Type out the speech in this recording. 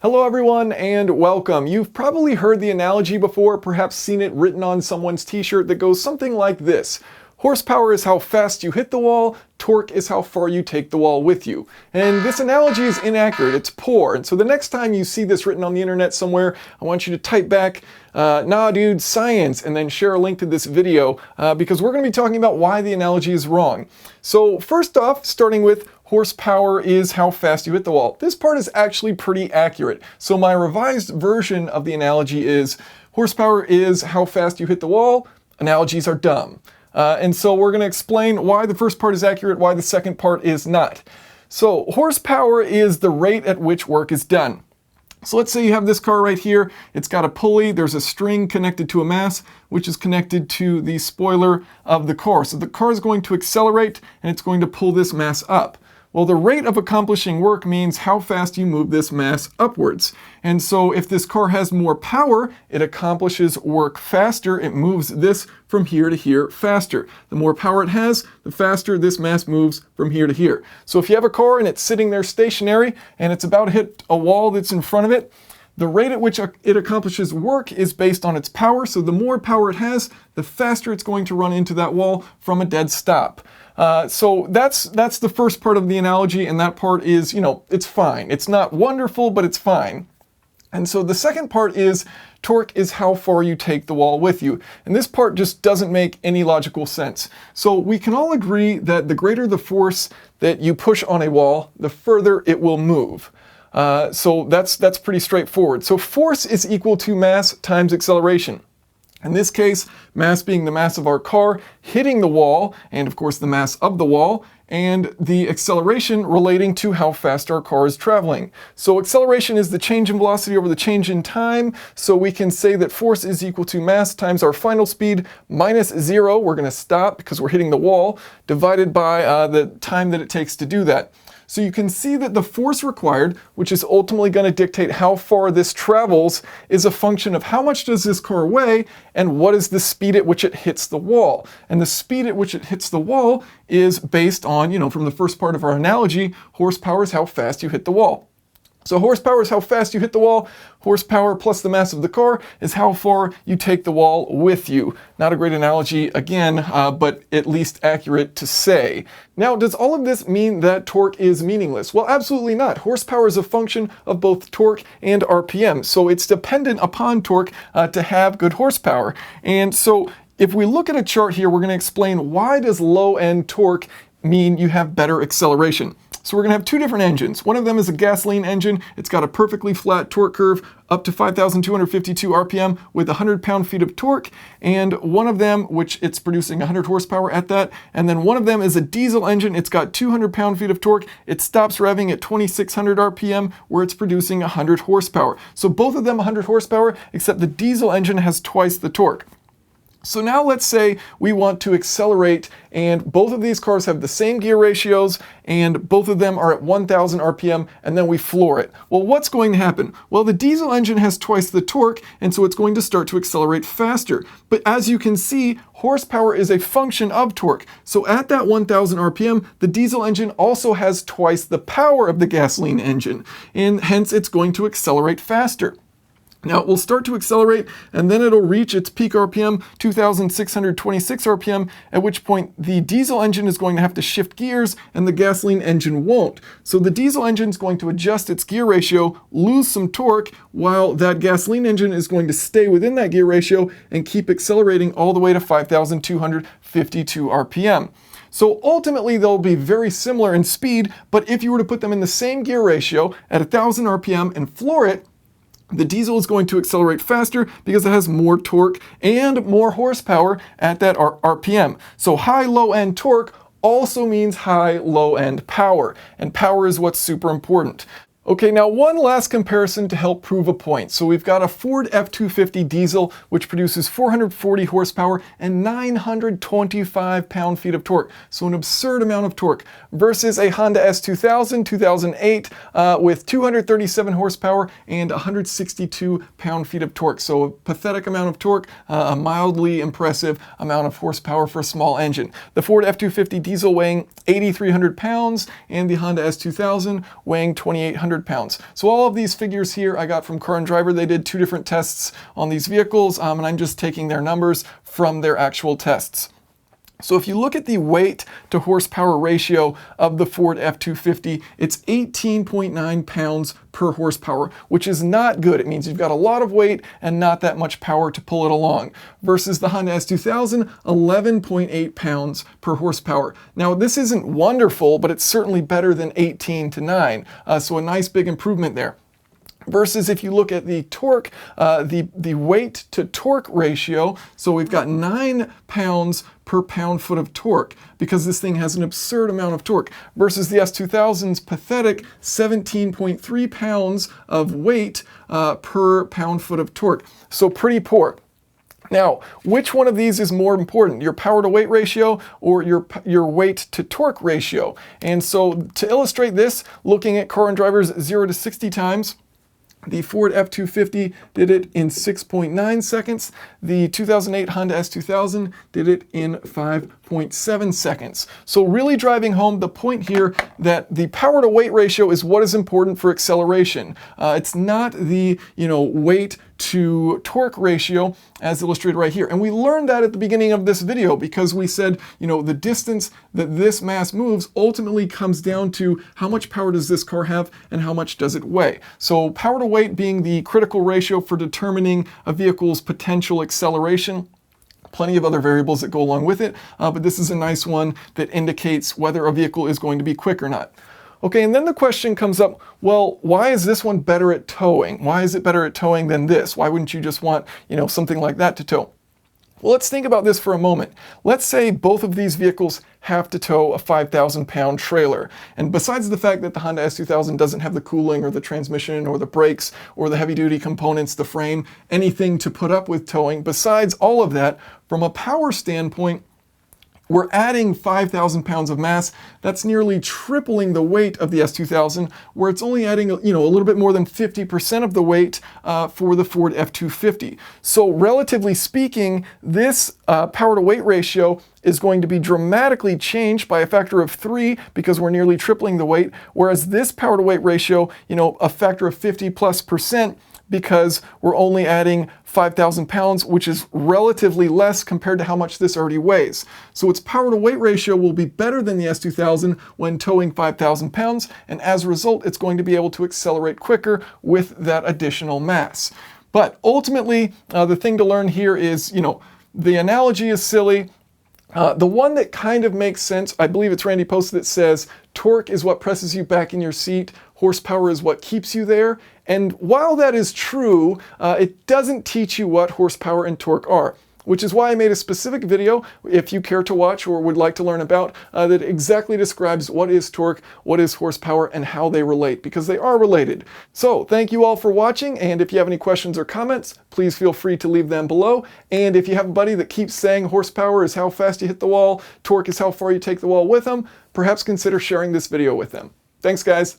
Hello everyone and welcome. You've probably heard the analogy before, perhaps seen it written on someone's t-shirt that goes something like this. Horsepower is how fast you hit the wall, torque is how far you take the wall with you. And this analogy is inaccurate, it's poor. And so the next time you see this written on the internet somewhere, I want you to type back, nah dude, science, and then share a link to this video because we're going to be talking about why the analogy is wrong. So first off, starting with horsepower is how fast you hit the wall. This part is actually pretty accurate. So my revised version of the analogy is horsepower is how fast you hit the wall. Analogies are dumb. And so we're going to explain why the first part is accurate, why the second part is not. So horsepower is the rate at which work is done. So let's say you have this car right here. It's got a pulley. There's a string connected to a mass, which is connected to the spoiler of the car. So the car is going to accelerate and it's going to pull this mass up. Well, the rate of accomplishing work means how fast you move this mass upwards. And so if this car has more power, it accomplishes work faster. It moves this from here to here faster. The more power it has, the faster this mass moves from here to here. So if you have a car and it's sitting there stationary and it's about to hit a wall that's in front of it, the rate at which it accomplishes work is based on its power. So the more power it has, the faster it's going to run into that wall from a dead stop. So that's the first part of the analogy, and that part is, it's fine. It's not wonderful, but it's fine. And so the second part is torque is how far you take the wall with you. And this part just doesn't make any logical sense. So we can all agree that the greater the force that you push on a wall, the further it will move. So that's pretty straightforward. So force is equal to mass times acceleration. In this case, mass being the mass of our car hitting the wall, and of course the mass of the wall, and the acceleration relating to how fast our car is traveling. So acceleration is the change in velocity over the change in time, so we can say that force is equal to mass times our final speed minus 0, we're going to stop because we're hitting the wall, divided by the time that it takes to do that. So you can see that the force required, which is ultimately going to dictate how far this travels, is a function of how much does this car weigh and what is the speed at which it hits the wall. And the speed at which it hits the wall is based on, from the first part of our analogy, horsepower is how fast you hit the wall. So horsepower is how fast you hit the wall. Horsepower plus the mass of the car is how far you take the wall with you. Not a great analogy again, but at least accurate to say. Now, does all of this mean that torque is meaningless? Well, absolutely not. Horsepower is a function of both torque and RPM. So it's dependent upon torque to have good horsepower. And so if we look at a chart here, we're going to explain why does low-end torque mean you have better acceleration. So we're going to have two different engines. One of them is a gasoline engine. It's got a perfectly flat torque curve up to 5,252 RPM with 100 pound-feet of torque. And one of them, which it's producing 100 horsepower at that. And then one of them is a diesel engine. It's got 200 pound-feet of torque. It stops revving at 2,600 RPM where it's producing 100 horsepower. So both of them 100 horsepower, except the diesel engine has twice the torque. So now let's say we want to accelerate and both of these cars have the same gear ratios and both of them are at 1,000 RPM and then we floor it. Well, what's going to happen? Well, the diesel engine has twice the torque and so it's going to start to accelerate faster. But as you can see, horsepower is a function of torque. So at that 1,000 RPM, the diesel engine also has twice the power of the gasoline engine and hence it's going to accelerate faster. Now it will start to accelerate and then it'll reach its peak RPM, 2,626 RPM, at which point the diesel engine is going to have to shift gears and the gasoline engine won't. So the diesel engine is going to adjust its gear ratio, lose some torque, while that gasoline engine is going to stay within that gear ratio and keep accelerating all the way to 5,252 RPM. So ultimately they'll be very similar in speed, but if you were to put them in the same gear ratio at 1,000 RPM and floor it, the diesel is going to accelerate faster because it has more torque and more horsepower at that RPM. So high low-end torque also means high low-end power, and power is what's super important. Okay, now one last comparison to help prove a point. So we've got a Ford F-250 diesel, which produces 440 horsepower and 925 pound-feet of torque. So an absurd amount of torque versus a Honda S2000, 2008 with 237 horsepower and 162 pound-feet of torque. So a pathetic amount of torque, a mildly impressive amount of horsepower for a small engine. The Ford F-250 diesel weighing 8,300 pounds and the Honda S2000 weighing 2,800 100 pounds. So all of these figures here I got from Car and Driver. They did 2 different tests on these vehicles, and I'm just taking their numbers from their actual tests. So if you look at the weight to horsepower ratio of the Ford F-250, it's 18.9 pounds per horsepower, which is not good. It means you've got a lot of weight and not that much power to pull it along. Versus the Honda S2000, 11.8 pounds per horsepower. Now this isn't wonderful, but it's certainly better than 18 to 9. So a nice big improvement there. Versus if you look at the torque, the weight to torque ratio, so we've got 9 pounds per pound-foot of torque because this thing has an absurd amount of torque, versus the S2000's pathetic 17.3 pounds of weight per pound-foot of torque. So pretty poor. Now, which one of these is more important, your power to weight ratio or your weight to torque ratio? And so to illustrate this, looking at Car and Driver's 0 to 60 times, the Ford F-250 did it in 6.9 seconds. The 2008 Honda S2000 did it in 5.7 seconds. So really driving home the point here that the power to weight ratio is what is important for acceleration. It's not the weight to torque ratio as illustrated right here. And we learned that at the beginning of this video because we said, the distance that this mass moves ultimately comes down to how much power does this car have and how much does it weigh. So power to weight being the critical ratio for determining a vehicle's potential acceleration. Plenty of other variables that go along with it, but this is a nice one that indicates whether a vehicle is going to be quick or not. Okay, and then the question comes up, well, why is this one better at towing? Why is it better at towing than this? Why wouldn't you just want, something like that to tow? Well, let's think about this for a moment. Let's say both of these vehicles have to tow a 5,000-pound trailer. And besides the fact that the Honda S2000 doesn't have the cooling or the transmission or the brakes or the heavy-duty components, the frame, anything to put up with towing, besides all of that, from a power standpoint, we're adding 5,000 pounds of mass. That's nearly tripling the weight of the S2000, where it's only adding a little bit more than 50% of the weight for the Ford F-250. So relatively speaking, this power to weight ratio is going to be dramatically changed by a factor of 3 because we're nearly tripling the weight, whereas this power to weight ratio, a factor of 50+% because we're only adding 5,000 pounds, which is relatively less compared to how much this already weighs. So its power to weight ratio will be better than the S2000 when towing 5,000 pounds, and as a result, it's going to be able to accelerate quicker with that additional mass. But ultimately, the thing to learn here is, the analogy is silly. The one that kind of makes sense, I believe it's Randy posted, that says torque is what presses you back in your seat, horsepower is what keeps you there. And while that is true, it doesn't teach you what horsepower and torque are, which is why I made a specific video, if you care to watch or would like to learn about, that exactly describes what is torque, what is horsepower, and how they relate, because they are related. So thank you all for watching, and if you have any questions or comments, please feel free to leave them below. And if you have a buddy that keeps saying horsepower is how fast you hit the wall, torque is how far you take the wall with them, perhaps consider sharing this video with them. Thanks, guys.